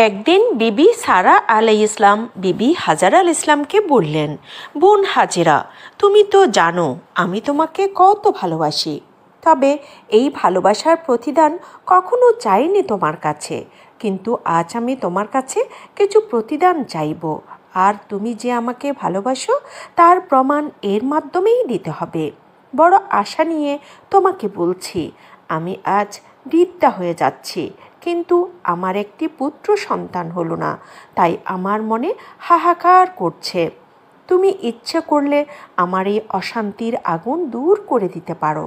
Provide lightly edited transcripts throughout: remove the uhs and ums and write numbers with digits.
একদিন বিবি সারা আলাইহিস ইসলাম বিবি হাজারা আল ইসলামকে বললেন, বোন হাজেরা, তুমি তো জানো আমি তোমাকে কত ভালোবাসি। তবে এই ভালোবাসার প্রতিদান কখনো চাইনি তোমার কাছে, কিন্তু আজ আমি তোমার কাছে কিছু প্রতিদান চাইব। আর তুমি যে আমাকে ভালোবাসো তার প্রমাণ এর মাধ্যমেই দিতে হবে। বড় আশা নিয়ে তোমাকে বলছি, আমি আজ বৃদ্ধা হয়ে যাচ্ছি, কিন্তু আমার একটি পুত্র সন্তান হলো না, তাই আমার মনে হাহাকার করছে। তুমি ইচ্ছে করলে আমার এই অশান্তির আগুন দূর করে দিতে পারো।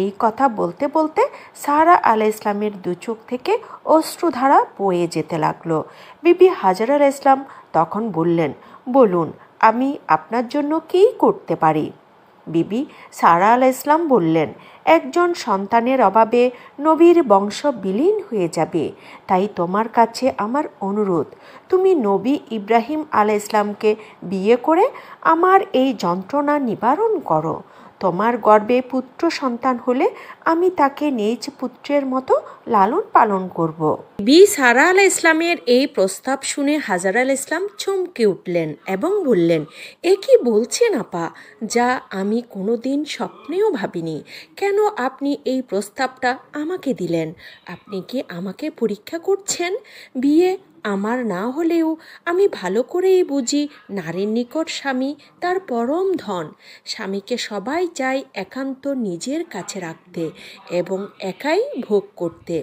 এই কথা বলতে বলতে সারা আলাইহিস ইসলামের দু চোখ থেকে অশ্রুধারা বয়ে যেতে লাগলো। বিবি হাজারা আলাইহিস ইসলাম তখন বললেন, বলুন আমি আপনার জন্য কী করতে পারি। বিবি সারা আলাইহিস ইসলাম বললেন, একজন সন্তানের অভাবে নবীর বংশ বিলীন হয়ে যাবে, তাই তোমার কাছে আমার অনুরোধ, তুমি নবী ইব্রাহিম আলাইহিস ইসলামকে বিয়ে করে আমার এই যন্ত্রণা নিবারণ করো। তোমার গর্ভে পুত্র সন্তান হলে আমি তাকে নিজ পুত্রের মতো লালন পালন করব। বিবি সারা আলাইহিস ইসলামের এই প্রস্তাব শুনে হাজারা আলাইহিস ইসলাম চমকে উঠলেন এবং বললেন, এ কি বলছেন আপা, যা আমি কোনোদিন স্বপ্নেও ভাবিনি। কেন আপনি এই প্রস্তাবটা আমাকে দিলেন? আপনি কি আমাকে পরীক্ষা করছেন? বিয়ে আমার না হলেও আমি ভালো করেই বুঝি নারীর নিকট স্বামী তার পরম ধন। স্বামীকে সবাই চায় একান্ত নিজের কাছে রাখতে এবং একাই ভোগ করতে।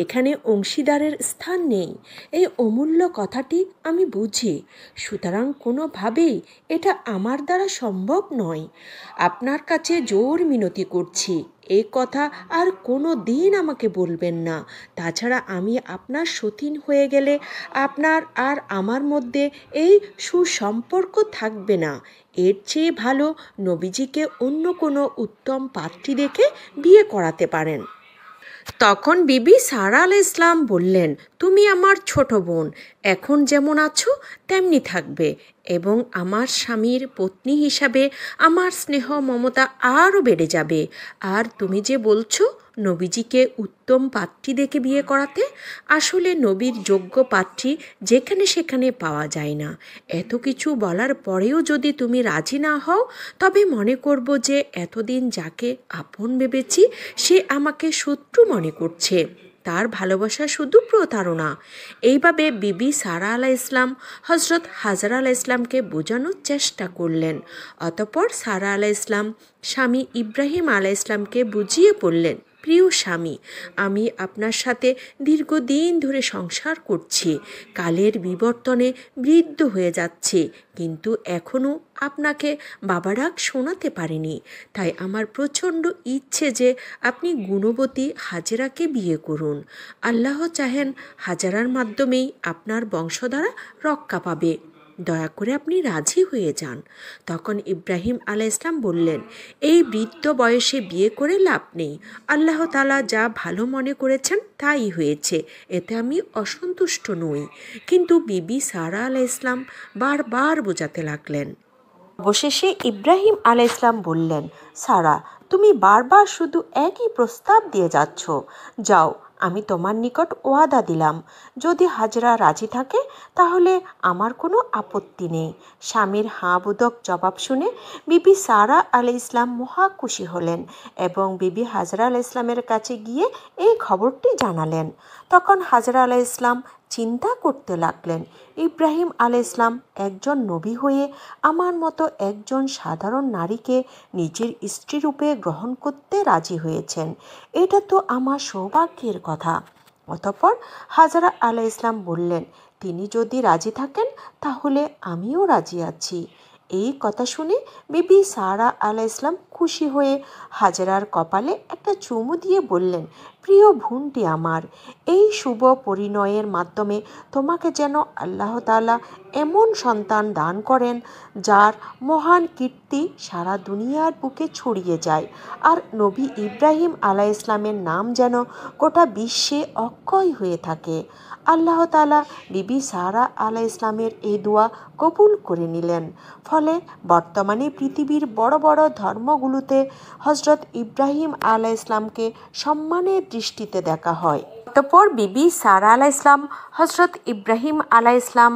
এখানে অংশীদারের স্থান নেই, এই অমূল্য কথাটি আমি বুঝি। সুতরাং কোনোভাবেই এটা আমার দ্বারা সম্ভব নয়। আপনার কাছে জোর মিনতি করছি, এই কথা আর কোনো দিন আমাকে বলবেন না। তাছাড়া আমি আপনার সতীন হয়ে গেলে আপনার আর আমার মধ্যে এই সুসম্পর্ক থাকবে না। এর চেয়ে ভালো নবীজিকে অন্য কোনো উত্তম পাত্রী দেখে বিয়ে করাতে পারেন। তখন বিবি সারা আলাইহিস ইসলাম বললেন, তুমি আমার ছোট বোন, এখন যেমন আছো তেমনি থাকবে এবং আমার স্বামীর পত্নী হিসাবে আমার স্নেহ মমতা আরও বেড়ে যাবে। আর তুমি যে বলছো নবীজিকে উত্তম পাত্রী দেখে বিয়ে করাতে, আসলে নবীর যোগ্য পাত্রী যেখানে সেখানে পাওয়া যায় না। এত কিছু বলার পরেও যদি তুমি রাজি না হও, তবে মনে করব যে এতদিন যাকে আপন ভেবেছি সে আমাকে শত্রু মনে করছে। তার ভালোবাসা শুধু প্রতারণা। এইভাবে বিবি সারা আলাইহিস ইসলাম হজরত হাজারা আলাইহিস ইসলামকে বোঝানোর চেষ্টা করলেন। অতঃপর সারা আলাইহিস ইসলাম স্বামী ইব্রাহিম আলাইহিস ইসলামকে বুঝিয়ে বললেন, প্রিয় স্বামী, আমি আপনার সাথে দীর্ঘদিন ধরে সংসার করছি, কালের বিবর্তনে বৃদ্ধ হয়ে যাচ্ছে, কিন্তু এখনও আপনাকে বাবা ডাক শোনাতে পারিনি। তাই আমার প্রচণ্ড ইচ্ছে যে আপনি গুণবতী হাজেরাকে বিয়ে করুন। আল্লাহ চাহেন হাজেরার মাধ্যমেই আপনার বংশধারা রক্ষা পাবে। দয়া করে আপনি রাজি হয়ে যান। তখন ইব্রাহিম আলাইহিস ইসলাম বললেন, এই বৃদ্ধ বয়সে বিয়ে করে লাভ নেই। আল্লাহ তাআলা যা ভালো মনে করেছেন তাই হয়েছে, এতে আমি অসন্তুষ্ট নই। কিন্তু বিবি সারা আলাইহিস ইসলাম বারবার বোঝাতে লাগলেন। অবশেষে ইব্রাহিম আলাইহিস ইসলাম বললেন, সারা, তুমি বারবার শুধু একই প্রস্তাব দিয়ে যাচ্ছ। যাও, আমি তোমার নিকট ওয়াদা দিলাম, যদি হাজরা রাজি থাকে তাহলে আমার কোনো আপত্তি নেই। স্বামীর হাঁ-বোধক জবাব শুনে বিবি সারা আলাইহিস ইসলাম মহা খুশি হলেন এবং বিবি হাজরা আলাইহিস ইসলামের কাছে গিয়ে এই খবরটি জানালেন। তখন হাজরা আলাইহিস ইসলাম চিন্তা করতে লাগলেন, ইব্রাহিম আলাইহিস ইসলাম একজন নবী হয়ে আমার মতো একজন সাধারণ নারীকে নিজের স্ত্রীরূপে গ্রহণ করতে রাজি হয়েছেন। এটা তো আমার সৌভাগ্যের কথা। অতঃপর হাজরা আলাইহিস ইসলাম বললেন, তিনি যদি রাজি থাকেন তাহলে আমিও রাজি আছি। এই কথা শুনে বিবি সারা আলাইহিস ইসলাম খুশি হয়ে হাজেরার কপালে একটা চুমু দিয়ে বললেন, প্রিয় বোনটি আমার, এই শুভ পরিণয়ের মাধ্যমে তোমাকে যেন আল্লাহ তাআলা এমন সন্তান দান করেন যার মহান কীর্তি সারা দুনিয়ার বুকে ছড়িয়ে যায়, আর নবী ইব্রাহিম আলাইহিস ইসলামের নাম যেন গোটা বিশ্বে অক্ষয় হয়ে থাকে। আল্লাহ তাআলা বিবি সারা আলাইহিস ইসলামের এই দোয়া কবুল করে নিলেন। ফলে বর্তমানে পৃথিবীর বড় বড় ধর্মগুলোতে হজরত ইব্রাহিম আলাইহিস ইসলামকে সম্মানের দৃষ্টিতে দেখা হয়। অতঃপর বিবি সারা আলাইহিস ইসলাম হজরত ইব্রাহিম আলাইহিস ইসলাম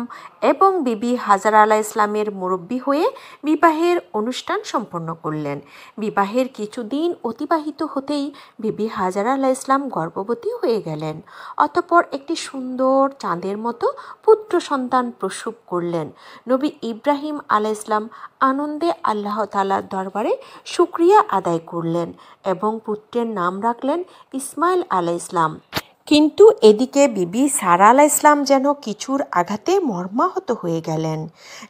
এবং বিবি হাজারা আলাইহিস ইসলামের মুরব্বী হয়ে বিবাহের অনুষ্ঠান সম্পন্ন করলেন। বিবাহের কিছুদিন অতিবাহিত হতেই বিবি হাজারা আলাইহিস ইসলাম গর্ভবতী হয়ে গেলেন। অতঃপর একটি সুন্দর চাঁদের মতো পুত্র সন্তান প্রসব করলেন। নবী ইব্রাহিম আলাইহিস ইসলাম আনন্দে আল্লাহ তাআলার দরবারে শুকরিয়া আদায় করলেন এবং পুত্রের নাম রাখলেন ইসমাইল আলাইহিস ইসলাম। কিন্তু এদিকে বিবি সারা আলাইহিস ইসলাম যেন কিছুর আঘাতে মর্মাহত হয়ে গেলেন।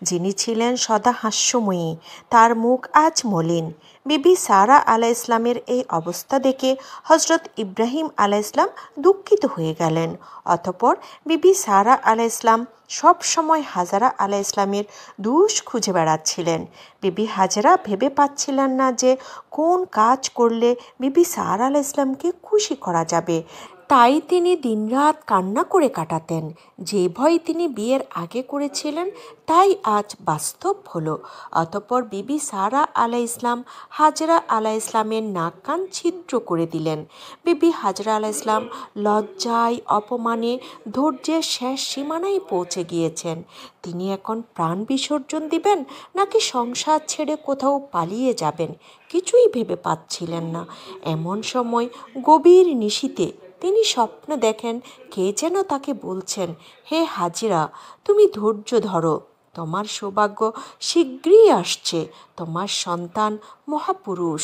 যিনি ছিলেন সদা হাস্যময়ী, তার মুখ আজ মলিন। বিবি সারা আলাইহিস ইসলামের এই অবস্থা দেখে হজরত ইব্রাহিম আলাইহিস ইসলাম দুঃখিত হয়ে গেলেন। অতঃপর বিবি সারা আলাইহিস ইসলাম সব সময় হাজারা আলাইহিস ইসলামের দোষ খুঁজে বেড়াচ্ছিলেন। বিবি হাজারা ভেবে পাচ্ছিলেন না যে কোন কাজ করলে বিবি সারা আলাইহিস ইসলামকে খুশি করা যাবে। তাই তিনি দিনরাত কান্না করে কাটাতেন। যে ভয় তিনি বিয়ের আগে করেছিলেন তাই আজ বাস্তব হলো। অতঃপর বিবি সারা আলাইহিস ইসলাম হাজরা আলাইহিস ইসলামের নাক কান ছিদ্র করে দিলেন। বিবি হাজরা আলাইহিস ইসলাম লজ্জায় অপমানে ধৈর্যের শেষ সীমানায় পৌঁছে গিয়েছেন। তিনি এখন প্রাণ বিসর্জন দিবেন নাকি সংসার ছেড়ে কোথাও পালিয়ে যাবেন কিছুই ভেবে পাচ্ছিলেন না। এমন সময় গভীর নিশীথে তিনি স্বপ্ন দেখেন কে যেন তাকে বলছেন, হে হাজিরা, তুমি ধৈর্য ধরো, তোমার সৌভাগ্য শীঘ্রই আসছে, তোমার সন্তান মহাপুরুষ,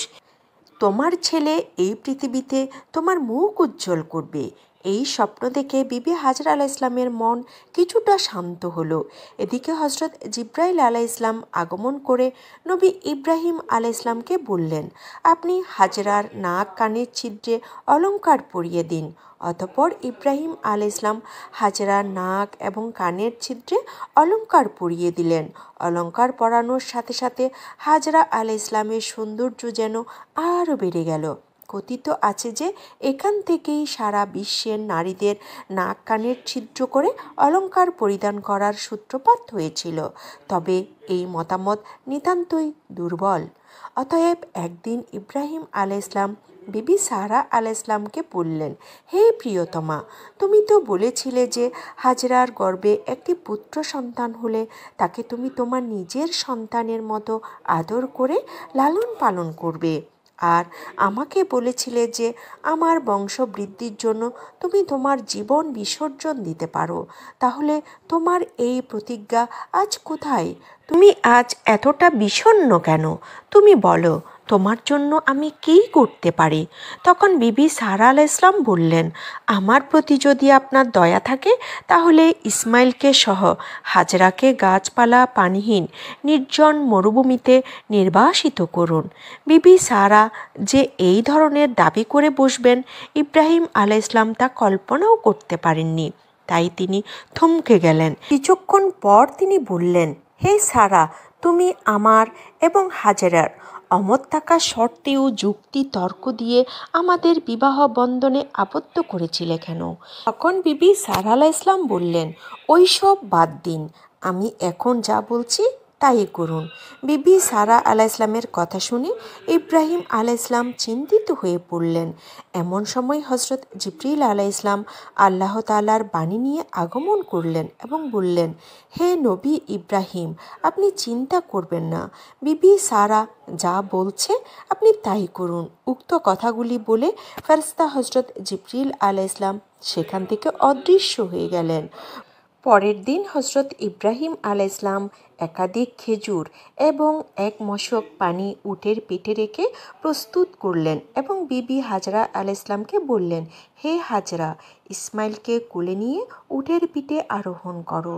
তোমার ছেলে এই পৃথিবীতে তোমার মুখ উজ্জ্বল করবে। এই স্বপ্ন দেখে বিবি হাজরা আলাইহিস ইসলামের মন কিছুটা শান্ত হলো। এদিকে হজরত জিব্রাইল আলাইহিস ইসলাম আগমন করে নবী ইব্রাহিম আলাইহিস ইসলামকে বললেন, আপনি হাজরার নাক কানের ছিদ্রে অলংকার পরিয়ে দিন। অতঃপর ইব্রাহিম আলাইহিস ইসলাম হাজরার নাক এবং কানের ছিদ্রে অলংকার পরিয়ে দিলেন। অলংকার পরানোর সাথে সাথে হাজরা আলাইহিস ইসলামের সৌন্দর্য যেন আরও বেড়ে গেল। কথিত আছে যে এখান থেকেই সারা বিশ্বের নারীদের নাক কানের ছিদ্র করে অলংকার পরিধান করার সূত্রপাত হয়েছিল। তবে এই মতামত নিতান্তই দুর্বল। অতএব একদিন ইব্রাহিম আলাইহিস ইসলাম বিবি সারা আলাইহিস ইসলামকে বললেন, হে প্রিয়তমা, তুমি তো বলেছিলে যে হাজরার গর্ভে একটি পুত্র সন্তান হলে তাকে তুমি তোমার নিজের সন্তানের মতো আদর করে লালন পালন করবে। আর আমাকে বলেছিলে যে আমার বংশ বৃদ্ধির জন্য তুমি তোমার জীবন বিসর্জন দিতে পারো। তাহলে তোমার এই প্রতিজ্ঞা আজ কোথায়? তুমি আজ এতটা বিষণ্ণ কেন? তুমি বলো, তোমার জন্য আমি কী করতে পারি? তখন বিবি সারা আলাইহিস ইসলাম বললেন, আমার প্রতি যদি আপনার দয়া থাকে তাহলে ইসমাইলকে সহ হাজরাকে গাছপালা পানিহীন নির্জন মরুভূমিতে নির্বাসিত করুন। বিবি সারা যে এই ধরনের দাবি করে বসবেন ইব্রাহিম আলাইহিস ইসলাম তা কল্পনাও করতে পারেননি। তাই তিনি থমকে গেলেন। কিছুক্ষণ পর তিনি বললেন, হে সারা, তুমি আমার এবং হাজেরার অমত থাকা সত্ত্বেও যুক্তি তর্ক দিয়ে আমাদের বিবাহ বন্ধনে আবদ্ধ করেছিলে কেন? তখন বিবি সারা আলাইহিস ইসলাম বললেন, ওইসব বাদ দিন, আমি এখন যা বলছি তাই করুন। বিবি সারা আলাইহিস ইসলামের কথা শুনে ইব্রাহিম আলাইহিস ইসলাম চিন্তিত হয়ে পড়লেন। এমন সময় হজরত জিবরিল আলাইহিস ইসলাম আল্লাহ তাআলার বাণী নিয়ে আগমন করলেন এবং বললেন, হে নবী ইব্রাহিম, আপনি চিন্তা করবেন না, বিবি সারা যা বলছে আপনি তাই করুন। উক্ত কথাগুলি বলে ফেরেশতা হজরত জিবরিল আলাইহিস ইসলাম সেখান থেকে অদৃশ্য হয়ে গেলেন। পরের দিন হজরত ইব্রাহিম আলাইহিস ইসলাম একাধিক খেজুর এবং এক মশক পানি উটের পেটে রেখে প্রস্তুত করলেন এবং বিবি হাজরা আলাইহিস ইসলামকে বললেন, হে হাজরা, ইসমাইলকে কোলে নিয়ে উটের পিঠে আরোহণ করো।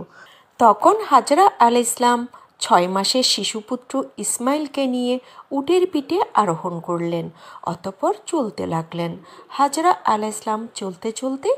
তখন হাজরা আলাইহিস ইসলাম 6 মাসের শিশুপুত্র ইসমাইলকে নিয়ে উটের পিঠে আরোহণ করলেন। অতঃপর চলতে লাগলেন। হাজরা আলাইহিস ইসলাম চলতে চলতে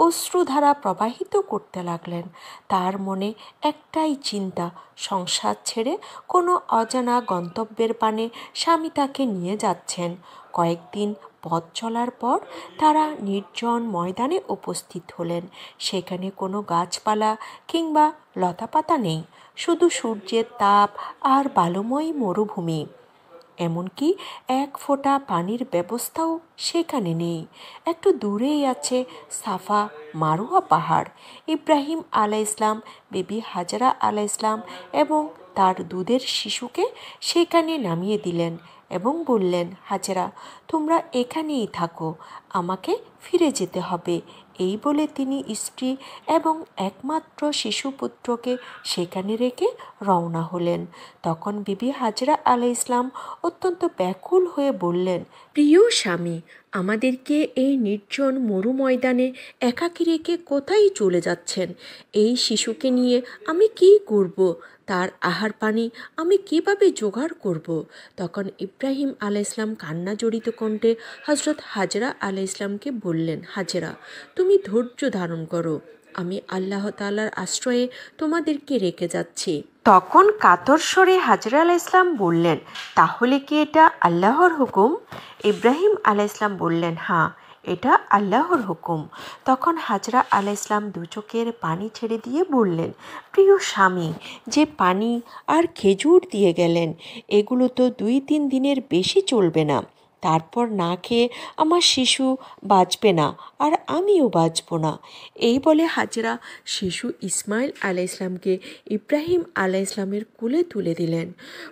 অশ্রুধারা প্রবাহিত করতে লাগলেন। তার মনে একটাই চিন্তা, সংসার ছেড়ে কোনো অজানা গন্তব্যের পানে স্বামী তাকে নিয়ে যাচ্ছেন। কয়েকদিন পথ চলার পর তারা নির্জন ময়দানে উপস্থিত হলেন। সেখানে কোনো গাছপালা কিংবা লতাপাতা নেই, শুধু সূর্যের তাপ আর বালুময় মরুভূমি। এমনকি এক ফোঁটা পানির ব্যবস্থাও সেখানে নেই। একটু দূরেই আছে সাফা মারুয়া পাহাড়। ইব্রাহিম আলাইহিসসালাম, বিবি হাজরা আলাইহিসসালাম এবং তার দুধের শিশুকে সেখানে নামিয়ে দিলেন এবং বললেন, হাজেরা, তোমরা এখানেই থাকো, আমাকে ফিরে যেতে হবে। এই বলে তিনি স্ত্রী এবং একমাত্র শিশুপুত্রকে সেখানে রেখে রওনা হলেন। তখন বিবি হাজরা আলাইহিসসালাম অত্যন্ত ব্যাকুল হয়ে বললেন, প্রিয় স্বামী, আমাদেরকে এই নির্জন মরু ময়দানে একাকী রেখে কোথায় চলে যাচ্ছেন? এই শিশুকে নিয়ে আমি কি করব? তার আহার পানি আমি কিভাবে জোগাড় করব? তখন ইব্রাহিম আলাইহিসসালাম কান্না জড়িত কণ্ঠে হজরত হাজরা আলাইহিসসালামকে বললেন, হাজরা, তুমি ধৈর্য ধারণ করো, আমি আল্লাহ তাআলার আশ্রয়ে তোমাদেরকে রেখে যাচ্ছি। তখন কাতর স্বরে হাজরা আলাইহিসসালাম বললেন, তাহলে কি এটা আল্লাহর হুকুম? ইব্রাহিম আলাইহিসসালাম বললেন, হ্যাঁ, এটা আল্লাহর হুকুম। তখন হাজরা আলাইহিসসালাম দু চোখের পানি ছেড়ে দিয়ে বললেন, প্রিয় স্বামী, যে পানি আর খেজুর দিয়ে গেলেন, এগুলো তো 2-3 দিনের বেশি চলবে না। তারপর না খেয়ে আমার শিশু বাঁচবে না, আর আমিও বাঁচব না। এই বলে হাজরা শিশু ইসমাইল আলাইহিসসালামকে ইব্রাহিম আলাইহিসসালামের কোলে তুলে দিলেন।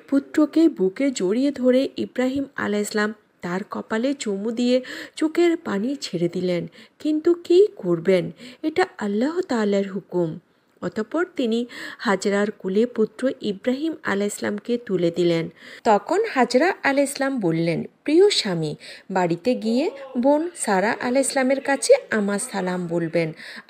পুত্রকে বুকে জড়িয়ে ধরে ইব্রাহিম আলাইহিসসালাম তার কপালে চুমু দিয়ে চোখের পানি ছেড়ে দিলেন। কিন্তু কী করবেন? এটা আল্লাহ তাআলার হুকুম। অতঃপর তিনি হাজরার কোলে পুত্র ইব্রাহিম আলাইহিসসালামকে তুলে দিলেন। তখন হাজরা আলাইহিসসালাম বললেন, প্রিয় স্বামী, বাড়িতে গিয়ে বোন সারা আলাইহিসসালামের কাছে আমার সালাম বলবেন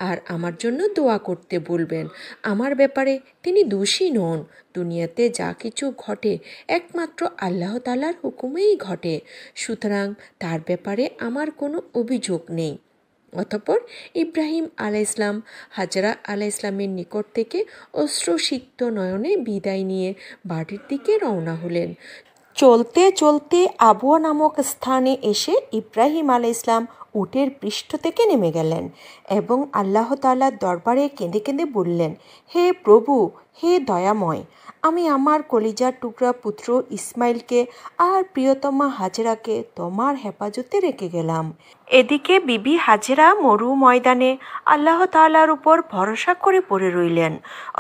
আর আমার জন্য দোয়া করতে বলবেন। আমার ব্যাপারে তিনি দোষী নন। দুনিয়াতে যা কিছু ঘটে একমাত্র আল্লাহ তাআলার হুকুমেই ঘটে, সুতরাং তার ব্যাপারে আমার কোনো অভিযোগ নেই। অতঃপর ইব্রাহিম আলাইহিসসালাম হাজরা আলাইহিসসালামের নিকট থেকে অশ্রুসিক্ত নয়নে বিদায় নিয়ে বাড়ির দিকে রওনা হলেন। চলতে চলতে আবুয়া নামক স্থানে এসে ইব্রাহিম আলাইহিসসালাম উটের পৃষ্ঠ থেকে নেমে গেলেন এবং আল্লাহ তাআলার দরবারে কেঁদে কেঁদে বললেন, হে প্রভু, হে দয়াময়, আমি আমার কলিজার টুকরা পুত্র ইসমাইলকে আর প্রিয়তমা হাজেরাকে তোমার হেফাজতে রেখে গেলাম। এদিকে বিবি হাজেরা মরু ময়দানে আল্লাহ তাআলার উপর ভরসা করে পড়ে রইলেন।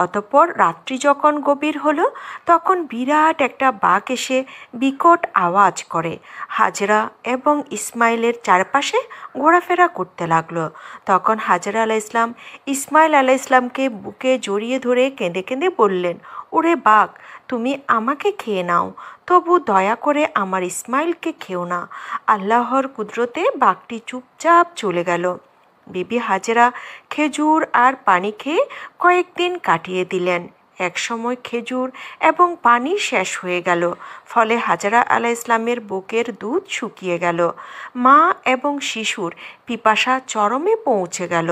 অতঃপর রাত্রি যখন গভীর হলো, তখন বিরাট একটা বাঘ এসে বিকট আওয়াজ করে হাজেরা এবং ইসমাইলের চারপাশে ঘোরাফেরা করতে লাগলো। তখন হাজরা আলাইহিসসালাম ইসমাইল আলাইহিসসালামকে বুকে জড়িয়ে ধরে কেঁদে কেঁদে বললেন, ওরে বাঘ, তুমি আমাকে খেয়ে নাও, তবু দয়া করে আমার ইসমাইলকে খেও না। আল্লাহর কুদরতে বাঘটি চুপচাপ চলে গেল। বিবি হাজেরা খেজুর আর পানি খেয়ে কয়েকদিন কাটিয়ে দিলেন। একসময় খেজুর এবং পানি শেষ হয়ে গেল, ফলে হাজরা আলাইহিসসালামের বুকের দুধ শুকিয়ে গেল। মা এবং শিশুর পিপাসা চরমে পৌঁছে গেল।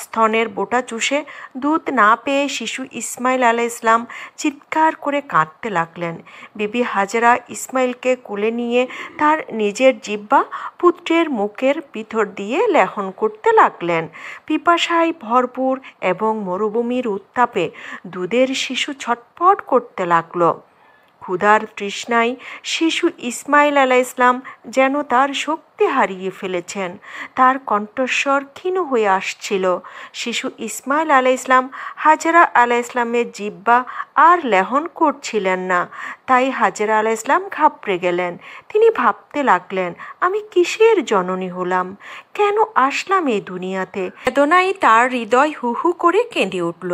স্তনের বোঁটা চুষে দুধ না পেয়ে শিশু ইসমাইল আলাইহিসসালাম চিৎকার করে কাঁদতে লাগলেন। বিবি হাজরা ইসমাইলকে কোলে নিয়ে তার নিজের জিহ্বা পুত্রের মুখের ভিতর দিয়ে লেহন করতে লাগলেন। পিপাসায় ভরপুর এবং মরুভূমির উত্তাপে দুধের শিশু ছটফট করতে লাগলো। ক্ষুধার তৃষ্ণায় শিশু ইসমাইল আলাইহিসসালাম যেন তার শক্তি হারিয়ে ফেলেছেন। তার কণ্ঠস্বর ক্ষীণ হয়ে আসছিল। শিশু ইসমাইল আলাইহিসসালাম হাজরা আলাইহিসসালামের জিহ্বা আর লেহন করছিলেন না। তাই হাজরা আলাইহিসসালাম ঘাবড়ে গেলেন। তিনি ভাবতে লাগলেন, আমি কিসের জননী হলাম? কেন আসলাম এই দুনিয়াতে? বেদনায় তার হৃদয় হু হু করে কেঁদে উঠল।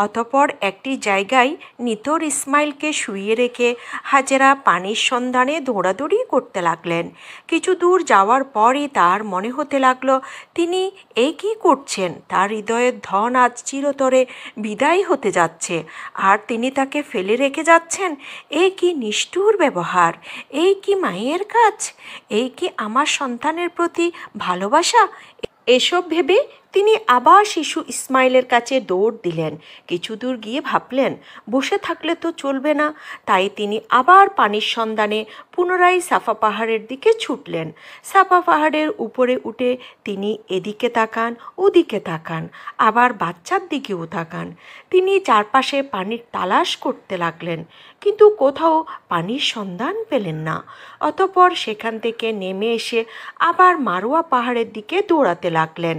অতঃপর একটি জায়গায় নিথর ইসমাইলকে শুইয়ে রেখে হাজেরা পানির সন্ধানে দৌড়াদৌড়ি করতে লাগলেন। কিছু দূর যাওয়ার পরই তার মনে হতে লাগলো, তিনি এই কী করছেন? তার হৃদয়ের ধন আজ চিরতরে বিদায় হতে যাচ্ছে, আর তিনি তাকে ফেলে রেখে যাচ্ছেন। এই কি নিষ্ঠুর ব্যবহার! এই কি মায়ের কাজ! এই কি আমার সন্তানের প্রতি ভালোবাসা! এসব ভেবে তিনি আবার শিশু ইসমাইলের কাছে দৌড় দিলেন। কিছু দূর গিয়ে ভাবলেন বসে থাকলে তো চলবে না, তাই তিনি আবার পানির সন্ধানে পুনরায় সাফা পাহাড়ের দিকে ছুটলেন। সাফা পাহাড়ের উপরে উঠে তিনি এদিকে তাকান, ওদিকে তাকান, আবার বাচ্চার দিকেও তাকান। তিনি চারপাশে পানির তালাশ করতে লাগলেন, কিন্তু কোথাও পানির সন্ধান পেলেন না। অতঃপর সেখান থেকে নেমে এসে আবার মারোয়া পাহাড়ের দিকে দৌড়াতে লাগলেন।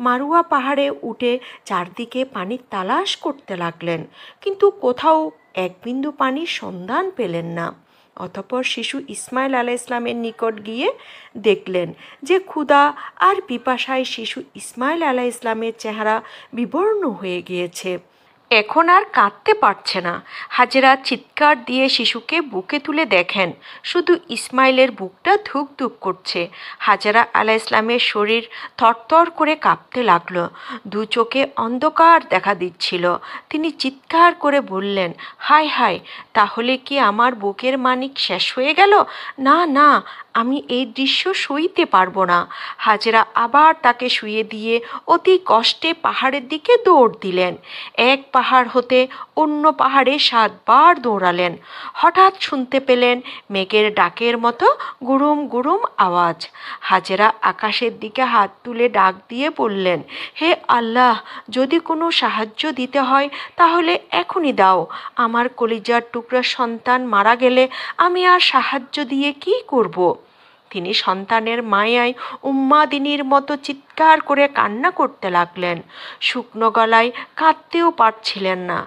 মারোয়া পাহাড়ে উঠে চারদিকে পানির তালাশ করতে লাগলেন, কিন্তু কোথাও এক বিন্দু পানির সন্ধান পেলেন না। অতঃপর শিশু ইসমাইল আলাইহিসসালামের নিকট গিয়ে দেখলেন যে ক্ষুধা আর পিপাসায় শিশু ইসমাইল আলাইহিসসালামের চেহারা বিবর্ণ হয়ে গিয়েছে। এখন আর কাঁদতে পারছে না। হাজেরা চিৎকার দিয়ে শিশুকে বুকে তুলে দেখেন শুধু ইসমাইলের বুকটা ধুক ধুক করছে। হাজেরা আলাইহিসসালামের শরীর থরথর করে কাঁপতে লাগলো, দু চোখে অন্ধকার দেখা দিচ্ছিল। তিনি চিৎকার করে বললেন, হায় হায়, তাহলে কি আমার বুকের মানিক শেষ হয়ে গেল? না না, আমি এই দৃশ্য সইতে পারবো না। হাজেরা আবার তাকে শুইয়ে দিয়ে অতি কষ্টে পাহাড়ের দিকে দৌড় দিলেন। এক পাহাড় হতে অন্য পাহাড়ে 7 বার দৌড়ালেন। হঠাৎ শুনতে পেলেন মেঘের ডাকের মতো গুরুম গুরুম আওয়াজ। হাজেরা আকাশের দিকে হাত তুলে ডাক দিয়ে বললেন, হে আল্লাহ, যদি কোনো সাহায্য দিতে হয় তাহলে এখনই দাও। আমার কলিজার টুকরা সন্তান মারা গেলে আমি আর সাহায্য দিয়ে কি করব? তিনি সন্তানের মায়ায় উম্মাদিনীর মতো চিৎকার করে কান্না করতে লাগলেন। শুকনো গলায় কাঁদতেও পারছিলেন না।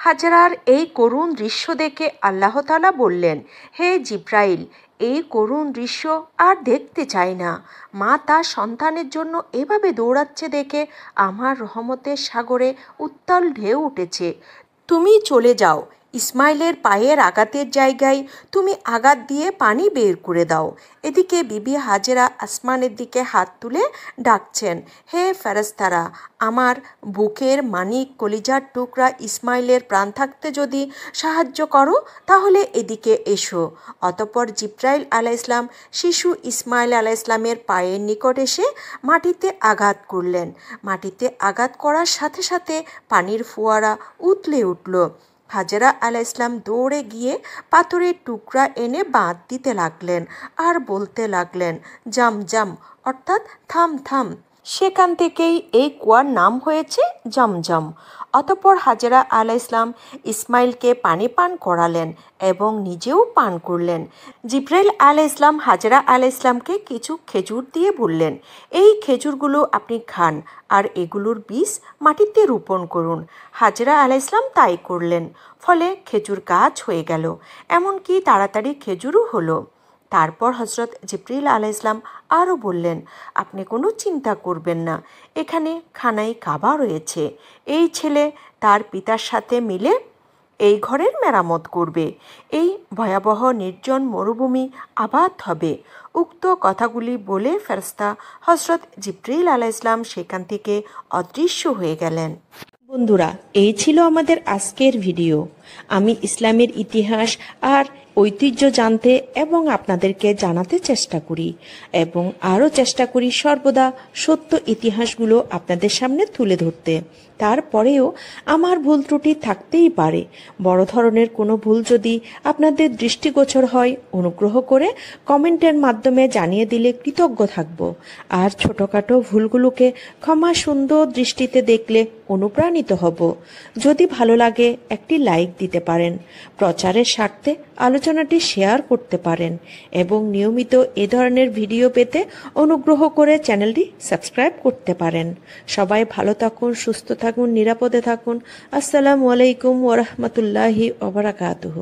হাজেরার এই করুণ দৃশ্য দেখে আল্লাহ তাআলা বললেন, হে জিব্রাইল, এই করুণ দৃশ্য আর দেখতে চাই না। মা তার সন্তানের জন্য এভাবে দৌড়াচ্ছে দেখে আমার রহমতের সাগরে উত্তাল ঢেউ উঠেছে। তুমি চলে যাও, ইসমাইলের পায়ের আঘাতের জায়গায় তুমি আঘাত দিয়ে পানি বের করে দাও। এদিকে বিবি হাজেরা আসমানের দিকে হাত তুলে ডাকছেন, হে ফেরেশতারা, আমার বুকের মানিক কলিজার টুকরা ইসমাইলের প্রাণ থাকতে যদি সাহায্য করো তাহলে এদিকে এসো। অতঃপর জিব্রাইল আলাইহিসসালাম শিশু ইসমাইল আলাইহিসসালামের পায়ের নিকট এসে মাটিতে আঘাত করলেন। মাটিতে আঘাত করার সাথে সাথে পানির ফোয়ারা উতলে উঠল। হাজেরা আলাইহিসসালাম দৌড়ে গিয়ে পাথরের টুকরা এনে বাঁধ দিতে লাগলেন আর বলতে লাগলেন, জাম জাম, অর্থাৎ থাম থাম। সেখান থেকেই এই কুয়ার নাম হয়েছে জমজম। অতঃপর হাজেরা আলাইহিসসালাম ইসমাইলকে পানি পান করালেন এবং নিজেও পান করলেন। জিব্রাইল আলাইহিসসালাম হাজেরা আলাইহিসসালামকে কিছু খেজুর দিয়ে বললেন, এই খেজুরগুলো আপনি খান আর এগুলোর বীজ মাটিতে রোপণ করুন। হাজেরা আলাইহিসসালাম তাই করলেন, ফলে খেজুর গাছ হয়ে গেল, এমনকি তাড়াতাড়ি খেজুরও হলো। তারপর হজরত জিব্রাইল আলাইহিসসালাম আরও বললেন, আপনি কোনো চিন্তা করবেন না, এখানে খানাই কাবা রয়েছে। এই ছেলে তার পিতার সাথে মিলে এই ঘরের মেরামত করবে। এই ভয়াবহ নির্জন মরুভূমি আবাদ হবে। উক্ত কথাগুলি বলে ফেরেশতা হজরত জিব্রাইল আলাইহিসসালাম সেখান থেকে অদৃশ্য হয়ে গেলেন। বন্ধুরা, এই ছিল আমাদের আজকের ভিডিও। আমি ইসলামের ইতিহাস আর ঐতিহ্য জানতে এবং আপনাদেরকে জানাতে চেষ্টা করি এবং আরও চেষ্টা করি সর্বদা সত্য ইতিহাসগুলো আপনাদের সামনে তুলে ধরতে। তারপরেও আমার ভুল ত্রুটি থাকতেই পারে। বড় ধরনের কোনো ভুল যদি আপনাদের দৃষ্টিগোচর হয়, অনুগ্রহ করে কমেন্টের মাধ্যমে জানিয়ে দিলে কৃতজ্ঞ থাকব। আর ছোটোখাটো ভুলগুলোকে ক্ষমা সুন্দর দৃষ্টিতে দেখলে অনুপ্রাণিত হব। যদি ভালো লাগে একটি লাইক দিতে পারেন, প্রচারের স্বার্থে আলোচনাটি শেয়ার করতে পারেন এবং নিয়মিত এ ধরনের ভিডিও পেতে অনুগ্রহ করে চ্যানেলটি সাবস্ক্রাইব করতে পারেন। সবাই ভালো থাকুন, সুস্থ থাকুন, নিরাপদে থাকুন। আসসালামু আলাইকুম ওয়া রাহমাতুল্লাহি ওয়া বারাকাতুহু।